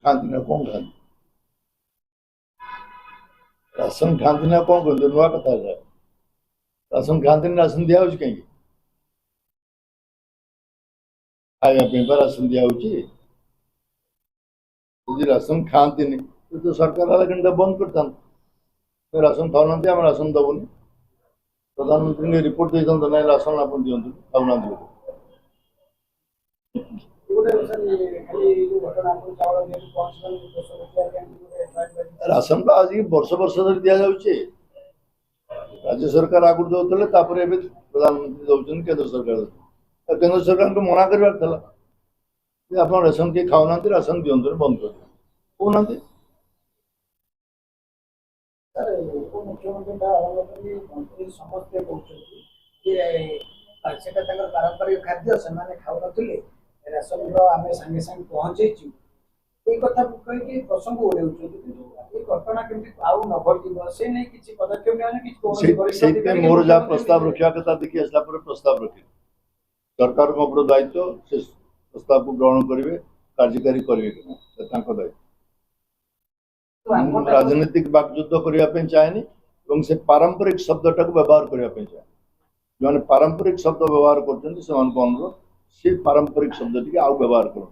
खाती ना कौन खाती राशन खाती ना कौन कहते नुआ कथा राशन खाती राशन दिया कहीं खाया राशन दिया राशन खाती तो सरकार वाला बंद करता राशन खाऊना आम राशन दबुनि प्रधानमंत्री रिपोर्ट देता ना राशन आप दिखाँ खाऊना राशन आज वर्ष वर्ष धरी दि जाऊे राज्य सरकार आगुरी दौले प्रधानमंत्री दौरान केंद्र सरकार केंद्र सरकार को मना कर आप राशन किए खाऊना राशन दिखाँ बंद कर कहना ସେଟା ତାଙ୍କର ପାରମ୍ପରିକ ଖାଦ୍ୟ ସେମାନେ ଖାଉନଥିଲେ ରେସନର ଆମେ ସାଙ୍ଗେ ସାଙ୍ଗେ ପହଞ୍ଚେଇଛୁ এই কথা କହିକି ପ୍ରସଙ୍ଗ ଉଡ଼େଉଛନ୍ତି କିନ୍ତୁ এই ଘଟଣା କେମିତି ଆଉ ନ ଘଟିବ ସେ ନେଇ କିଛି ପଦକ୍ଷେପ ନେଉନି मोर जहाँ प्रस्ताव रखा कथा देखिए आसला प्रस्ताव रखे सरकार उपर दायित्व से प्रस्ताव को ग्रहण करेंगे कार्यकारी करेंगे कि दायित्व राजनीतिक बाकयुद्ध करने चाहेनी से पारंपरिक शब्दटा को व्यवहार करने चाहे जो पारंपरिक शब्द व्यवहार कर अनुरोध से पारंपरिक शब्द टी आउ व्यवहार कर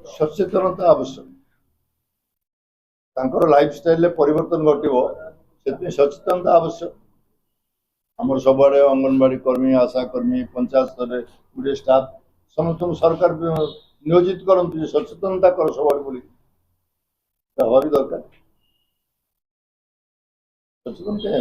सचेतनता आवश्यक लाइफस्टाइल परिवर्तन घटो से सचेतनता आवश्यक आम सब अंगनवाड़ी कर्मी आशा कर्मी पंचायत स्तर गोटे स्टाफ समस्त सरकार नियोजित करते सचेतनता कर सब बोली हवा भी दरकार सचेतन क्या